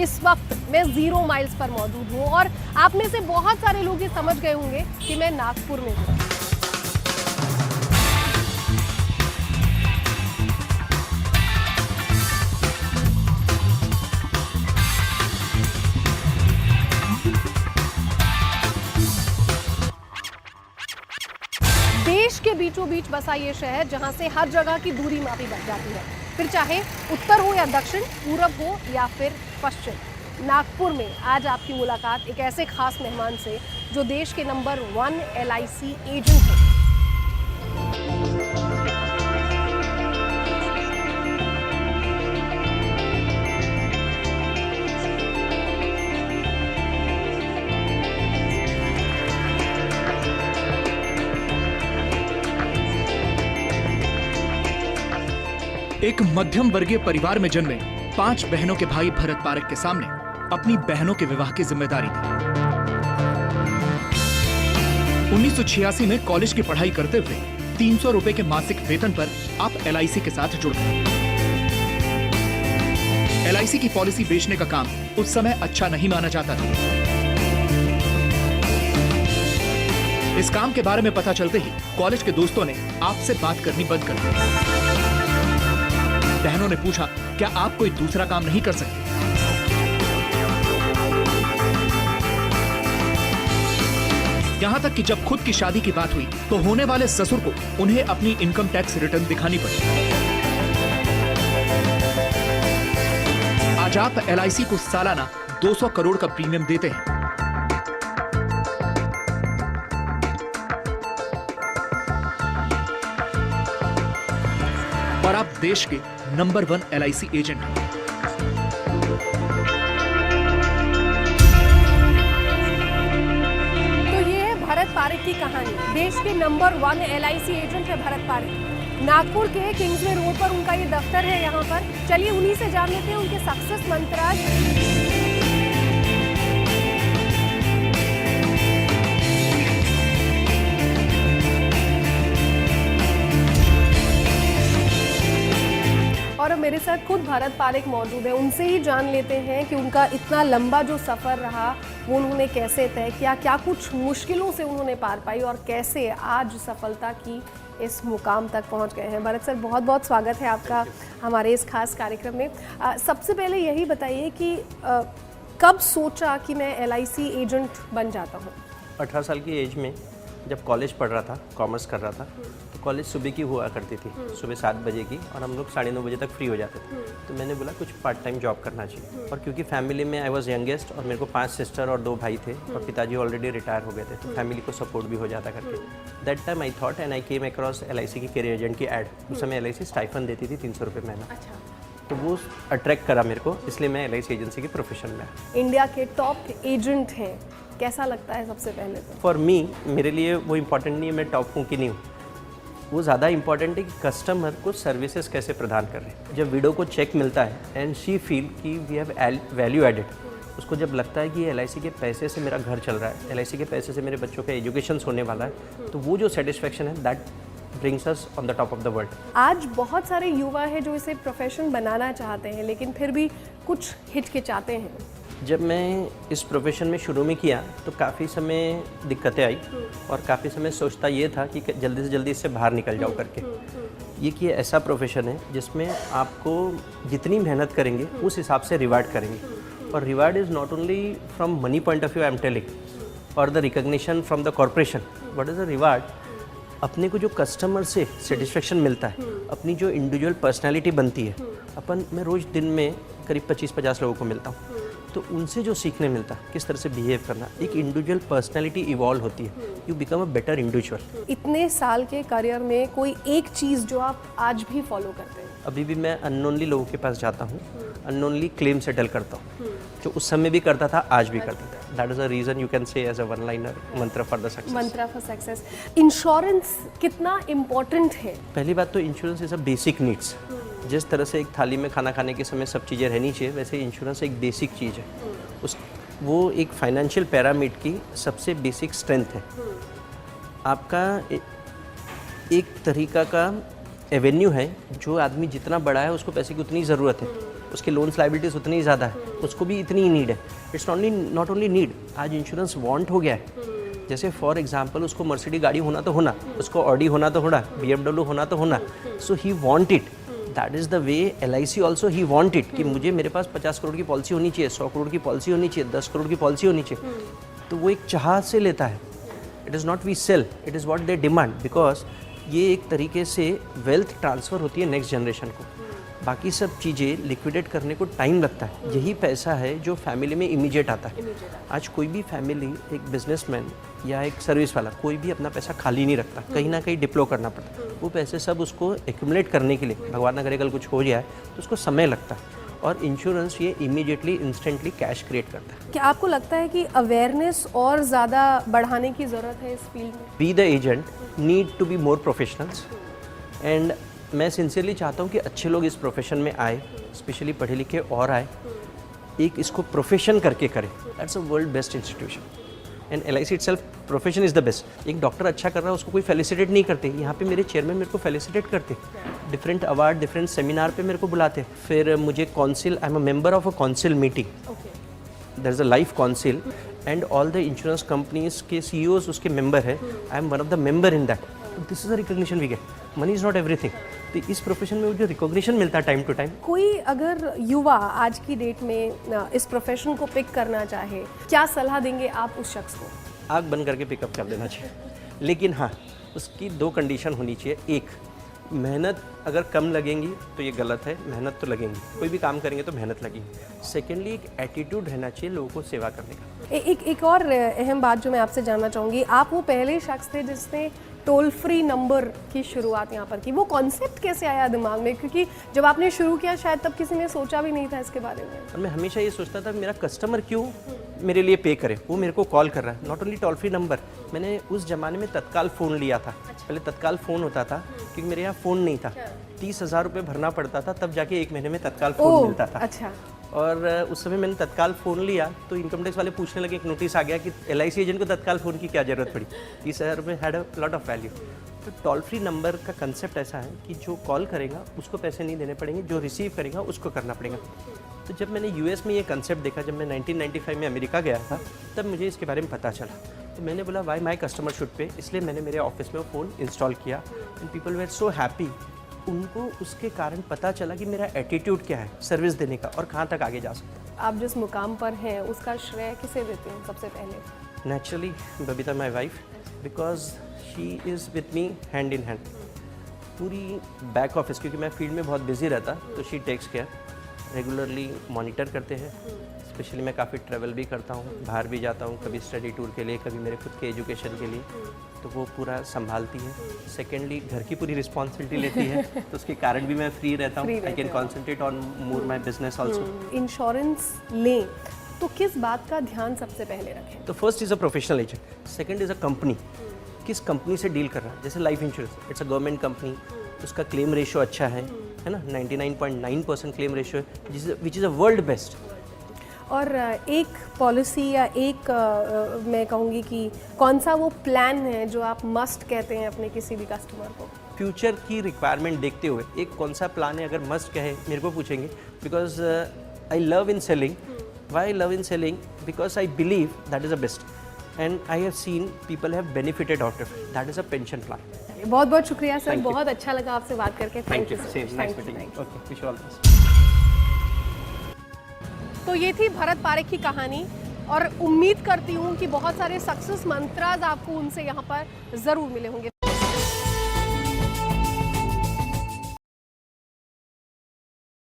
इस वक्त मैं 0 माइल्स पर मौजूद हूँ और आप में से बहुत सारे लोग ये समझ गए होंगे कि मैं नागपुर में हूँ। देश के बीचों बीच बसा ये शहर जहां से हर जगह की दूरी मापी बन जाती है, फिर चाहे उत्तर हो या दक्षिण, पूरब हो या फिर पश्चिम। नागपुर में आज आपकी मुलाकात एक ऐसे खास मेहमान से जो देश के नंबर 1 LIC एजेंट हैं। एक मध्यम वर्गीय परिवार में जन्मे 5 बहनों के भाई भरत पारेख के सामने अपनी बहनों के विवाह की जिम्मेदारी थी। 1986 में कॉलेज की पढ़ाई करते हुए 300 रुपए के मासिक वेतन पर आप LIC के साथ जुड़ गए। LIC की पॉलिसी बेचने का काम उस समय अच्छा नहीं माना जाता था। इस काम के बारे में पता चलते ही कॉलेज के दोस्तों ने आपसे बात करनी बंद कर दी। बहनों ने पूछा, क्या आप कोई दूसरा काम नहीं कर सकते? यहां तक कि जब खुद की शादी की बात हुई तो होने वाले ससुर को उन्हें अपनी इनकम टैक्स रिटर्न दिखानी पड़ी। आज आप LIC को सालाना 200 करोड़ का प्रीमियम देते हैं। और आप देश के नंबर 1 LIC एजेंट हैं। तो ये है भरत पारेख की कहानी। देश के नंबर 1 LIC एजेंट है भरत पारेख। नागपुर के किंग्सवे रोड पर उनका ये दफ्तर है। यहाँ पर चलिए उन्हीं से जान लेते हैं उनके सक्सेस मंत्र। और मेरे साथ खुद भरत पारेख मौजूद है। उनसे ही जान लेते हैं कि उनका इतना लंबा जो सफ़र रहा वो उन्होंने कैसे तय किया, क्या कुछ मुश्किलों से उन्होंने पार पाई और कैसे आज सफलता की इस मुकाम तक पहुंच गए हैं। भरत सर, बहुत बहुत स्वागत है आपका हमारे इस खास कार्यक्रम में। सबसे पहले यही बताइए कि कब सोचा कि मैं LIC एजेंट बन जाता हूँ? 18 साल की एज में जब कॉलेज पढ़ रहा था, कॉमर्स कर रहा था, तो कॉलेज सुबह की हुआ करती थी, सुबह 7 बजे की, और हम लोग 9:30 बजे तक फ्री हो जाते थे। तो मैंने बोला कुछ पार्ट टाइम जॉब करना चाहिए। और क्योंकि फैमिली में आई वॉज यंगेस्ट और मेरे को 5 सिस्टर और 2 भाई थे और पिताजी ऑलरेडी रिटायर हो गए थे, तो फैमिली को सपोर्ट भी हो जाता करके that time I thought and I came across LIC की कैरियर एजेंट की एड। उस समय LIC स्टाइफन देती थी 300 रुपये महीना। तो वो अट्रैक्ट करा मेरे को, इसलिए मैं LIC एजेंसी के प्रोफेशन में आया। इंडिया के टॉप एजेंट हैं, कैसा लगता है सबसे पहले तो? फॉर मी, मेरे लिए वो इम्पोर्टेंट नहीं है मैं टॉप हूँ कि नहीं हूँ, वो ज़्यादा इम्पोर्टेंट है कि कस्टमर को सर्विसेज कैसे प्रदान कर रहे हैं। जब विडो को चेक मिलता है एंड शी फील कि वी हैव वैल्यू एडेड, उसको जब लगता है कि LIC के पैसे से मेरा घर चल रहा है, LIC के पैसे से मेरे बच्चों का एजुकेशन होने वाला है, तो वो जो सेटिस्फेक्शन है that brings us on the top of the world. आज बहुत सारे युवा हैं जो इसे प्रोफेशन बनाना चाहते हैं लेकिन फिर भी कुछ हिचकिचाते हैं। जब मैं इस प्रोफेशन में शुरू में किया तो काफ़ी समय दिक्कतें आई और काफ़ी समय सोचता ये था कि जल्दी से जल्दी इससे बाहर निकल जाओ करके। ये कि ऐसा प्रोफेशन है जिसमें आपको जितनी मेहनत करेंगे उस हिसाब से रिवार्ड करेंगे, और reward is not only from money point of view I am telling, और the recognition from the corporation. What is the reward? अपने को जो कस्टमर से सेटिस्फेक्शन मिलता है, अपनी जो इंडिविजुअल पर्सनैलिटी बनती है। मैं रोज़ दिन में करीब 25-50 लोगों को मिलता हूँ, तो उनसे जो सीखने मिलता है किस तरह से बिहेव करना, एक इंडिविजुअल पर्सनैलिटी इवॉल्व होती है, you become a better individual. इतने साल के करियर में कोई एक चीज़ जो आप आज भी फॉलो करते हैं? अभी भी मैं अननोनली लोगों के पास जाता हूँ, अननोनली क्लेम सेटल करता हूँ, जो उस समय भी करता था आज भी करता था। That is a reason you can say as a one liner mantra for the success. Mantra for success. Insurance कितना इम्पोर्टेंट है? पहली बात तो insurance is a basic needs. जिस तरह से एक थाली में खाना खाने के समय सब चीज़ें रहनी चाहिए, वैसे इंश्योरेंस एक बेसिक चीज़ है। वो एक फाइनेंशियल पैरामिड की सबसे बेसिक स्ट्रेंथ है। आपका एक तरीका का एवेन्यू है, जो आदमी जितना बड़ा है उसको पैसे की उतनी ज़रूरत है, उसके लोन्स लाइबिलिटीज़ उतनी ही ज़्यादा है, उसको भी इतनी ही नीड है। इट्स नॉट ओनली नीड, आज इंश्योरेंस वांट हो गया है। जैसे फॉर एग्जांपल उसको मर्सिडी गाड़ी होना तो होना, उसको ऑडी होना तो होना, BMW होना तो होना, so he want it. That is the way LIC also he want it कि मुझे मेरे पास 50 करोड़ की पॉलिसी होनी चाहिए, 100 करोड़ की पॉलिसी होनी चाहिए, 10 करोड़ की पॉलिसी होनी चाहिए। तो वो एक चाह से लेता है। It is not we sell, it is what they demand, because ये एक तरीके से वेल्थ ट्रांसफ़र होती है नेक्स्ट जनरेशन को। बाकी सब चीज़ें लिक्विडेट करने को टाइम लगता है, यही पैसा है जो फैमिली में इमीडिएट आता है। आज कोई भी फैमिली, एक बिजनेसमैन या एक सर्विस वाला, कोई भी अपना पैसा खाली नहीं रखता, कहीं ना कहीं डिप्लो करना पड़ता है। वो पैसे सब उसको एक्यूमुलेट करने के लिए, भगवान ना करे कल कुछ हो जाए तो उसको समय लगता है, और इंश्योरेंस ये इमीडिएटली इंस्टेंटली कैश क्रिएट करता है। क्या आपको लगता है कि अवेयरनेस और ज़्यादा बढ़ाने की ज़रूरत है इस फील्ड में? Be the agent need to be more professionals, and मैं सिंसियरली चाहता हूँ कि अच्छे लोग इस प्रोफेशन में आए, स्पेशली पढ़े लिखे और आए, एक इसको प्रोफेशन करके करें। That's a world best institution, and LIC itself profession is the best. एक डॉक्टर अच्छा कर रहा है उसको कोई फेलिसिटेट नहीं करते, यहाँ पे मेरे चेयरमैन मेरे को फेलिसिटेट करते, डिफरेंट अवार्ड, डिफरेंट सेमिनार पे मेरे को बुलाते। फिर मुझे council, I am a member of a council meeting, there is a life council, and all the insurance companies के CEOs उसके मेंबर है। I am one of the member in that. This is a recognition we get. Money is not everything. तो इस profession में जो recognition मिलता है time to time. कोई अगर युवा आज की डेट में इस प्रोफेशन को पिक करना चाहे, क्या सलाह देंगे आप उस शख्स को? आग बंद करके पिकअप कर देना चाहिए, लेकिन हाँ, उसकी 2 कंडीशन होनी चाहिए। एक, मेहनत अगर कम लगेंगी तो ये गलत है, मेहनत तो लगेंगी, कोई भी काम करेंगे तो मेहनत लगेगी। सेकेंडली, एक एटीट्यूड रहना चाहिए लोगों को सेवा करने का। एक और अहम बात जो मैं आपसे जानना चाहूँगी, आप वो पहले शख्स थे जिसने टोल फ्री नंबर की शुरुआत यहाँ पर की। वो कॉन्सेप्ट कैसे आया दिमाग में? क्योंकि जब आपने शुरू किया शायद तब किसी ने सोचा भी नहीं था इसके बारे में। और मैं हमेशा ये सोचता था मेरा कस्टमर क्यों मेरे लिए पे करे, वो मेरे को कॉल कर रहा है। Not only toll free number, मैंने उस ज़माने में तत्काल फ़ोन लिया था। पहले तत्काल फ़ोन होता था क्योंकि मेरे यहाँ फ़ोन नहीं था, 30,000 रुपये भरना पड़ता था, तब जाके 1 महीने में तत्काल फ़ोन मिलता था। अच्छा। और उस समय मैंने तत्काल फ़ोन लिया तो इनकम टैक्स वाले पूछने लगे, एक नोटिस आ गया कि LIC एजेंट को तत्काल फ़ोन की क्या ज़रूरत पड़ी। 30,000 रुपये had a lot of value. तो टोल फ्री नंबर का कंसेप्ट ऐसा है कि जो कॉल करेगा उसको पैसे नहीं देने पड़ेंगे, जो रिसीव करेगा उसको करना पड़ेगा। तो जब मैंने US में ये कंसेप्ट देखा, जब मैं 1995 में अमेरिका गया था, तब मुझे इसके बारे में पता चला। तो मैंने बोला why my customer should pay, इसलिए मैंने मेरे ऑफिस में वो फ़ोन इंस्टॉल किया, and people were so happy. उनको उसके कारण पता चला कि मेरा एटीट्यूड क्या है सर्विस देने का और कहाँ तक आगे जा सकता है। आप जिस मुकाम पर हैं उसका श्रेय किसे देते हैं सबसे पहले? Naturally Babita my wife, because she is with me hand in hand. पूरी बैक ऑफिस, क्योंकि मैं फील्ड में बहुत बिजी रहता, तो she takes care, regularly monitor करते हैं। स्पेशली मैं काफ़ी ट्रैवल भी करता हूँ, बाहर भी जाता हूँ, कभी स्टडी टूर के लिए, कभी मेरे खुद के एजुकेशन के लिए, तो वो पूरा संभालती है। सेकेंडली घर की पूरी रिस्पॉन्सिबिलिटी लेती है, तो उसके कारण भी मैं फ्री रहता हूँ। I can concentrate on more my business also. Insurance लें तो किस बात का ध्यान सबसे पहले रखें? तो first is a professional agent, second is a company, किस कंपनी से डील कर रहा है। जैसे life insurance, it's a government company, उसका क्लेम रेशियो अच्छा है ना, 99.9% क्लेम रेशियो है, which is a world best. और एक पॉलिसी या एक मैं कहूँगी कि कौन सा वो प्लान है जो आप मस्ट कहते हैं अपने किसी भी कस्टमर को? फ्यूचर की रिक्वायरमेंट देखते हुए एक कौन सा प्लान है, अगर मस्ट कहे मेरे को पूछेंगे, because I love in selling. Why I love in selling? Because I believe that is a best, and I have seen people have benefited out of it. That is a pension plan. बहुत बहुत शुक्रिया sir, Thank you. बहुत अच्छा लगा आपसे बात करके। Thank you. Sir. Same, nice Thank you, meeting. thank you. Okay, wish you all the best. तो ये थी भरत पारेख की कहानी, और उम्मीद करती हूँ कि बहुत सारे सक्सेस मंत्राज आपको उनसे यहाँ पर ज़रूर मिले होंगे।